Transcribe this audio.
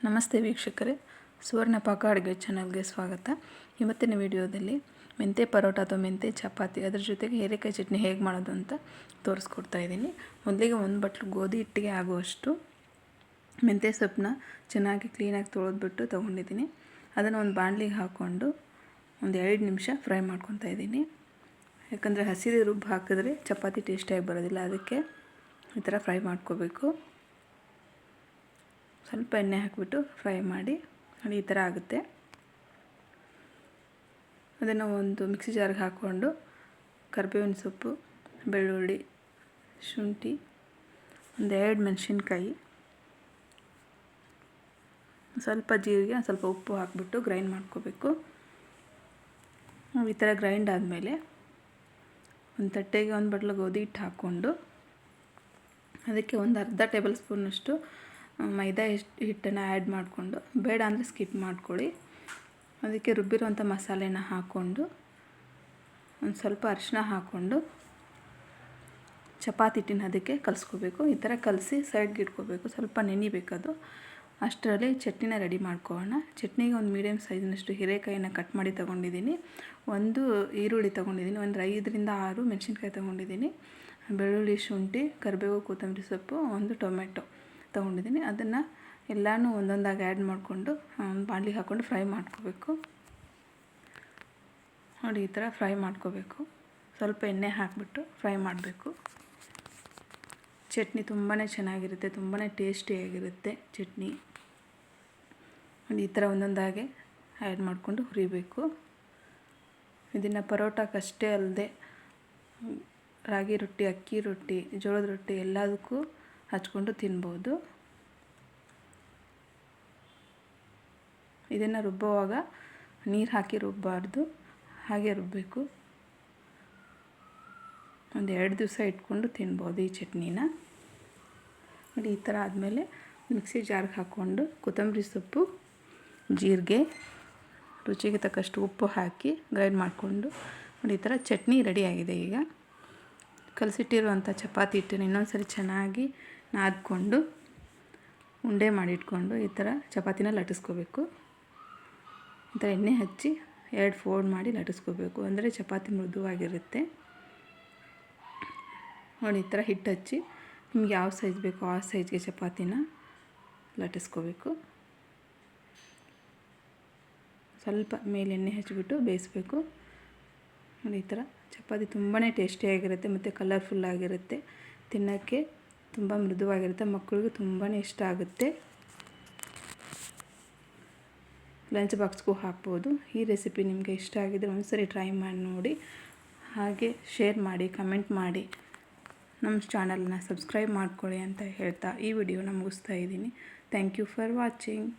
ನಮಸ್ತೆ ವೀಕ್ಷಕರೇ, ಸುವರ್ಣ ಪಾಕ ಅಡುಗೆ ಚಾನಲ್ಗೆ ಸ್ವಾಗತ. ಇವತ್ತಿನ ವಿಡಿಯೋದಲ್ಲಿ ಮೆಂತ್ಯ ಪರೋಟ ಅಥವಾ ಮೆಂತ್ಯ ಚಪಾತಿ ಅದರ ಜೊತೆಗೆ ಹೀರೆಕಾಯಿ ಚಟ್ನಿ ಹೇಗೆ ಮಾಡೋದು ಅಂತ ತೋರಿಸ್ಕೊಡ್ತಾ ಇದ್ದೀನಿ. ಮೊದಲಿಗೆ ಒಂದು ಬಟ್ಲು ಗೋಧಿ ಹಿಟ್ಟಿಗೆ ಆಗುವಷ್ಟು ಮೆಂತ್ಯ ಸೊಪ್ಪನ್ನ ಚೆನ್ನಾಗಿ ಕ್ಲೀನಾಗಿ ತೊಳೆದ್ಬಿಟ್ಟು ತೊಗೊಂಡಿದ್ದೀನಿ. ಅದನ್ನು ಒಂದು ಬಾಣಲಿಗೆ ಹಾಕ್ಕೊಂಡು ಒಂದು 2 ನಿಮಿಷ ಫ್ರೈ ಮಾಡ್ಕೊತಾ ಇದ್ದೀನಿ. ಯಾಕಂದರೆ ಹಸಿರು ರುಬ್ಬು ಹಾಕಿದ್ರೆ ಚಪಾತಿ ಟೇಸ್ಟಿಯಾಗಿ ಬರೋದಿಲ್ಲ, ಅದಕ್ಕೆ ಈ ಥರ ಫ್ರೈ ಮಾಡ್ಕೋಬೇಕು. ಸ್ವಲ್ಪ ಎಣ್ಣೆ ಹಾಕಿಬಿಟ್ಟು ಫ್ರೈ ಮಾಡಿ ನೋಡಿ, ಈ ಥರ ಆಗುತ್ತೆ. ಅದನ್ನು ಒಂದು ಮಿಕ್ಸಿ ಜಾರ್ಗೆ ಹಾಕ್ಕೊಂಡು ಕರಿಬೇವಿನ ಸೊಪ್ಪು, ಬೆಳ್ಳುಳ್ಳಿ, ಶುಂಠಿ, ಒಂದು 2 ಮೆಣಸಿನ್ಕಾಯಿ, ಸ್ವಲ್ಪ ಜೀರಿಗೆ, ಸ್ವಲ್ಪ ಉಪ್ಪು ಹಾಕಿಬಿಟ್ಟು ಗ್ರೈಂಡ್ ಮಾಡ್ಕೋಬೇಕು. ಈ ಥರ ಗ್ರೈಂಡ್ ಆದಮೇಲೆ ಒಂದು ತಟ್ಟೆಗೆ ಒಂದು ಬಟ್ಲು ಗೋಧಿ ಹಿಟ್ಟು ಹಾಕ್ಕೊಂಡು ಅದಕ್ಕೆ ಒಂದು ಅರ್ಧ ಟೇಬಲ್ ಸ್ಪೂನಷ್ಟು ಮೈದಾ ಹಿಟ್ಟನ್ನು ಆ್ಯಡ್ ಮಾಡಿಕೊಂಡು, ಬೇಡ ಅಂದರೆ ಸ್ಕಿಪ್ ಮಾಡ್ಕೊಳ್ಳಿ. ಅದಕ್ಕೆ ರುಬ್ಬಿರುವಂಥ ಮಸಾಲೆನ ಹಾಕ್ಕೊಂಡು ಒಂದು ಸ್ವಲ್ಪ ಅರಿಶಿನ ಹಾಕ್ಕೊಂಡು ಚಪಾತಿ ಹಿಟ್ಟಿನ ಅದಕ್ಕೆ ಕಲಿಸ್ಕೋಬೇಕು. ಈ ಥರ ಕಲಸಿ ಸೈಡ್ಗೆ ಇಟ್ಕೋಬೇಕು. ಸ್ವಲ್ಪ ನೆನಿಬೇಕದು. ಅಷ್ಟರಲ್ಲಿ ಚಟ್ನಿನ ರೆಡಿ ಮಾಡ್ಕೊಳ್ಳೋಣ. ಚಟ್ನಿಗೆ ಒಂದು ಮೀಡಿಯಮ್ ಸೈಜಿನಷ್ಟು ಹೀರೆಕಾಯಿನ ಕಟ್ ಮಾಡಿ ತೊಗೊಂಡಿದ್ದೀನಿ, ಒಂದು ಈರುಳ್ಳಿ ತೊಗೊಂಡಿದ್ದೀನಿ, ಒಂದು 5ರಿಂದ 6 ಮೆಣಸಿನ್ಕಾಯಿ ತೊಗೊಂಡಿದ್ದೀನಿ, ಬೆಳ್ಳುಳ್ಳಿ, ಶುಂಠಿ, ಕರಿಬೇವು, ಕೊತ್ತಂಬರಿ ಸೊಪ್ಪು, ಒಂದು ಟೊಮೆಟೊ ತೊಗೊಂಡಿದ್ದೀನಿ. ಅದನ್ನು ಎಲ್ಲನೂ ಒಂದೊಂದಾಗಿ ಆ್ಯಡ್ ಮಾಡಿಕೊಂಡು ಬಾಣಲಿಗೆ ಹಾಕ್ಕೊಂಡು ಫ್ರೈ ಮಾಡ್ಕೋಬೇಕು. ನೋಡಿ, ಈ ಥರ ಫ್ರೈ ಮಾಡ್ಕೋಬೇಕು. ಸ್ವಲ್ಪ ಎಣ್ಣೆ ಹಾಕಿಬಿಟ್ಟು ಫ್ರೈ ಮಾಡಬೇಕು. ಚಟ್ನಿ ತುಂಬಾ ಚೆನ್ನಾಗಿರುತ್ತೆ, ತುಂಬಾ ಟೇಸ್ಟಿಯಾಗಿರುತ್ತೆ ಚಟ್ನಿ. ನೋಡಿ, ಈ ಥರ ಒಂದೊಂದಾಗೆ ಆ್ಯಡ್ ಮಾಡಿಕೊಂಡು ಹುರಿಬೇಕು. ಇದನ್ನು ಪರೋಟಕ್ಕಷ್ಟೇ ಅಲ್ಲದೆ ರಾಗಿ ರೊಟ್ಟಿ, ಅಕ್ಕಿ ರೊಟ್ಟಿ, ಜೋಳದ ರೊಟ್ಟಿ ಎಲ್ಲದಕ್ಕೂ ಹಚ್ಕೊಂಡು ತಿನ್ಬೋದು. ಇದನ್ನು ರುಬ್ಬುವಾಗ ನೀರು ಹಾಕಿ ರುಬ್ಬಾರ್ದು, ಹಾಗೆ ರುಬ್ಬಬೇಕು. ಒಂದು 2 ದಿವಸ ಇಟ್ಕೊಂಡು ತಿನ್ಬೋದು ಈ ಚಟ್ನಿನ. ನೋಡಿ, ಈ ಥರ ಆದಮೇಲೆ ಮಿಕ್ಸಿ ಜಾರ್ಗೆ ಹಾಕ್ಕೊಂಡು ಕೊತ್ತಂಬರಿ ಸೊಪ್ಪು, ಜೀರಿಗೆ, ರುಚಿಗೆ ತಕ್ಕಷ್ಟು ಉಪ್ಪು ಹಾಕಿ ಗ್ರೈಂಡ್ ಮಾಡಿಕೊಂಡು ನೋಡಿ, ಈ ಥರ ಚಟ್ನಿ ರೆಡಿಯಾಗಿದೆ. ಈಗ ಕಲಸಿಟ್ಟಿರುವಂಥ ಚಪಾತಿ ಹಿಟ್ಟನ್ನು ಇನ್ನೊಂದು ಸರಿ ಚೆನ್ನಾಗಿ ನಾದ್ಕೊಂಡು ಉಂಡೆ ಮಾಡಿಟ್ಕೊಂಡು ಈ ಥರ ಚಪಾತಿನ ಲಟ್ಟಿಸ್ಕೋಬೇಕು. ಈ ಥರ ಎಣ್ಣೆ ಹಚ್ಚಿ 2 ಫೋಲ್ಡ್ ಮಾಡಿ ಲಟ್ಟಿಸ್ಕೋಬೇಕು, ಅಂದರೆ ಚಪಾತಿ ಮೃದುವಾಗಿರುತ್ತೆ. ನೋಡಿ, ಈ ಥರ ಹಿಟ್ಟು ಹಚ್ಚಿ ನಿಮ್ಗೆ ಯಾವ ಸೈಜ್ ಬೇಕೋ ಆ ಸೈಜ್ಗೆ ಚಪಾತಿನ ಲಟ್ಟಿಸ್ಕೋಬೇಕು. ಸ್ವಲ್ಪ ಮೇಲೆ ಎಣ್ಣೆ ಹಚ್ಚಿಬಿಟ್ಟು ಬೇಯಿಸ್ಬೇಕು. ನೋಡಿ, ಈ ಥರ ಚಪಾತಿ ತುಂಬಾ ಟೇಸ್ಟಿಯಾಗಿರುತ್ತೆ ಮತ್ತು ಕಲರ್ಫುಲ್ಲಾಗಿರುತ್ತೆ. ತಿನ್ನೋಕ್ಕೆ ತುಂಬ ಮೃದುವಾಗಿರುತ್ತೆ, ಮಕ್ಕಳಿಗೂ ತುಂಬಾ ಇಷ್ಟ ಆಗುತ್ತೆ. ಲಂಚ್ ಬಾಕ್ಸ್ಗೂ ಹಾಕ್ಬೋದು. ಈ ರೆಸಿಪಿ ನಿಮಗೆ ಇಷ್ಟ ಆಗಿದ್ದರೆ ಒಂದ್ಸರಿ ಟ್ರೈ ಮಾಡಿ ನೋಡಿ, ಹಾಗೆ ಶೇರ್ ಮಾಡಿ, ಕಮೆಂಟ್ ಮಾಡಿ, ನಮ್ಮ ಚಾನಲ್ನ ಸಬ್ಸ್ಕ್ರೈಬ್ ಮಾಡ್ಕೊಳ್ಳಿ ಅಂತ ಹೇಳ್ತಾ ಈ ವಿಡಿಯೋನ ಮುಗಿಸ್ತಾ ಇದ್ದೀನಿ. Thank you for watching.